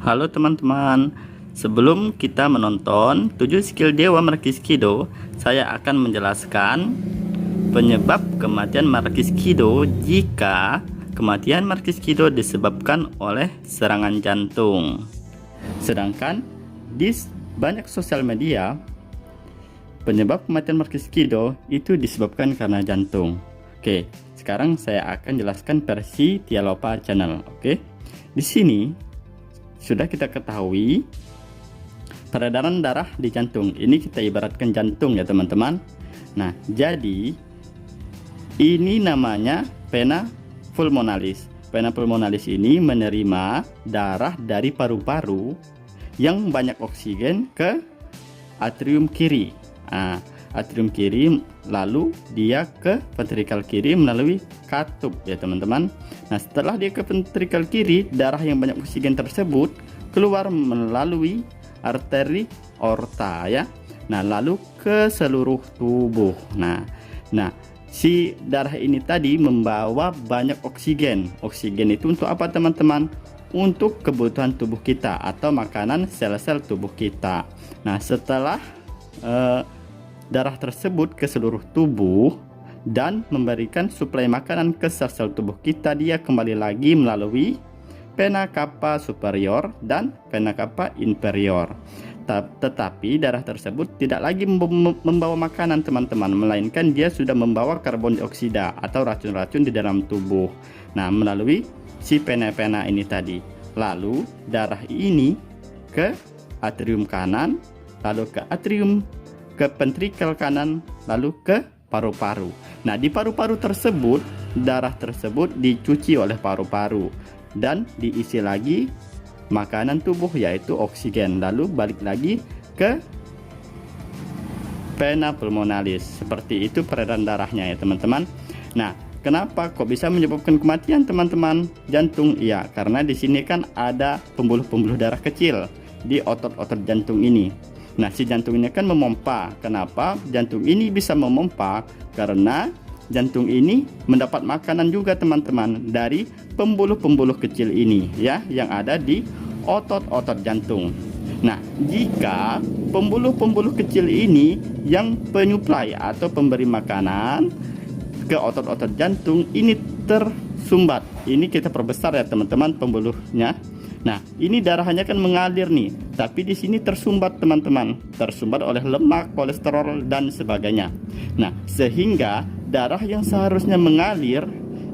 Halo teman-teman, sebelum kita menonton 7 skill Dewa Marquis Kido, saya akan menjelaskan penyebab kematian Marquis Kido jika kematian Marquis Kido disebabkan oleh serangan jantung. Sedangkan di banyak sosial media, penyebab kematian Marquis Kido itu disebabkan karena jantung. Oke, sekarang saya akan jelaskan versi Tialopa Channel. Oke, di sini sudah kita ketahui peredaran darah di jantung. Ini kita ibaratkan jantung ya teman-teman. Nah, jadi ini namanya vena pulmonalis. Vena pulmonalis ini menerima darah dari paru-paru yang banyak oksigen ke atrium kiri. Nah, atrium kiri lalu dia ke ventrikel kiri melalui katup ya teman-teman. Nah, setelah dia ke ventrikel kiri, darah yang banyak oksigen tersebut keluar melalui arteri aorta ya. Nah, lalu ke seluruh tubuh. Nah, si darah ini tadi membawa banyak oksigen. Oksigen itu untuk apa teman-teman? Untuk kebutuhan tubuh kita atau makanan sel-sel tubuh kita. Nah, setelah darah tersebut ke seluruh tubuh dan memberikan suplai makanan ke sel-sel tubuh kita, dia kembali lagi melalui vena cava superior dan vena cava inferior. Tetapi darah tersebut tidak lagi membawa makanan teman-teman, melainkan dia sudah membawa karbon dioksida atau racun-racun di dalam tubuh. Nah, melalui si vena-vena ini tadi. Lalu darah ini ke atrium kanan, lalu ke atrium, ke ventrikel kanan, lalu ke paru-paru. Nah, di paru-paru tersebut, darah tersebut dicuci oleh paru-paru dan diisi lagi makanan tubuh yaitu oksigen, lalu balik lagi ke vena pulmonalis. Seperti itu peredaran darahnya ya teman-teman. Nah, kenapa kok bisa menyebabkan kematian teman-teman? Jantung, ya karena di sini kan ada pembuluh-pembuluh darah kecil di otot-otot jantung ini. Nah, si jantung ini kan memompa. Kenapa jantung ini bisa memompa? Karena jantung ini mendapat makanan juga teman-teman dari pembuluh-pembuluh kecil ini ya, yang ada di otot-otot jantung. Nah, jika pembuluh-pembuluh kecil ini yang penyuplai atau pemberi makanan ke otot-otot jantung ini tersumbat, ini kita perbesar ya teman-teman pembuluhnya. Nah, ini darahnya kan mengalir nih, tapi di sini tersumbat teman-teman, tersumbat oleh lemak, kolesterol dan sebagainya. Nah, sehingga darah yang seharusnya mengalir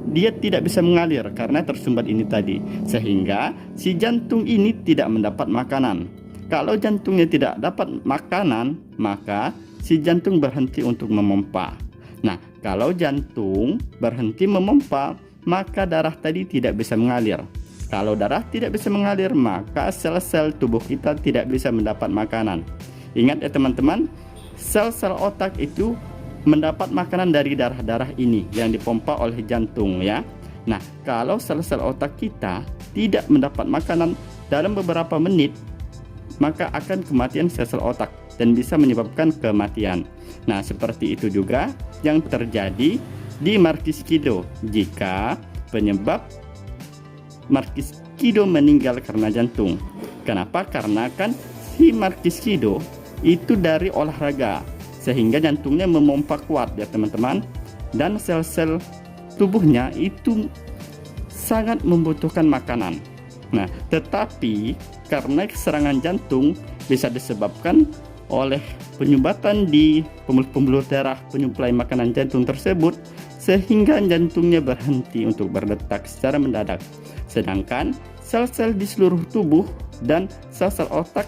dia tidak bisa mengalir karena tersumbat ini tadi, sehingga si jantung ini tidak mendapat makanan. Kalau jantungnya tidak dapat makanan, maka si jantung berhenti untuk memompa. Nah, kalau jantung berhenti memompa, maka darah tadi tidak bisa mengalir. Kalau darah tidak bisa mengalir, maka sel-sel tubuh kita tidak bisa mendapat makanan. Ingat ya teman-teman, sel-sel otak itu mendapat makanan dari darah-darah ini yang dipompa oleh jantung ya. Nah, kalau sel-sel otak kita tidak mendapat makanan dalam beberapa menit, maka akan kematian sel-sel otak dan bisa menyebabkan kematian. Nah, seperti itu juga yang terjadi di Marquis Kido jika penyebab Marquis Kido meninggal karena jantung. Kenapa? Karena kan si Marquis Kido itu dari olahraga, sehingga jantungnya memompa kuat ya teman-teman, dan sel-sel tubuhnya itu sangat membutuhkan makanan. Nah, tetapi karena serangan jantung bisa disebabkan oleh penyumbatan di pembuluh-pembuluh darah penyuplai makanan jantung tersebut, sehingga jantungnya berhenti untuk berdetak secara mendadak. Sedangkan sel-sel di seluruh tubuh dan sel-sel otak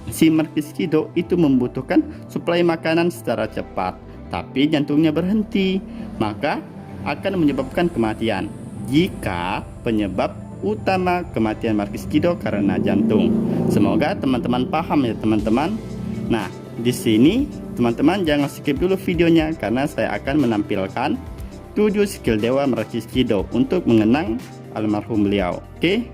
si Marquis Kido itu membutuhkan suplai makanan secara cepat, tapi jantungnya berhenti, maka akan menyebabkan kematian. Jika penyebab utama kematian Marquis Kido karena jantung. Semoga teman-teman paham ya teman-teman. Nah, di sini teman-teman jangan skip dulu videonya karena saya akan menampilkan 7 skill Dewa Marquis Kido untuk mengenang almarhum beliau. Oke?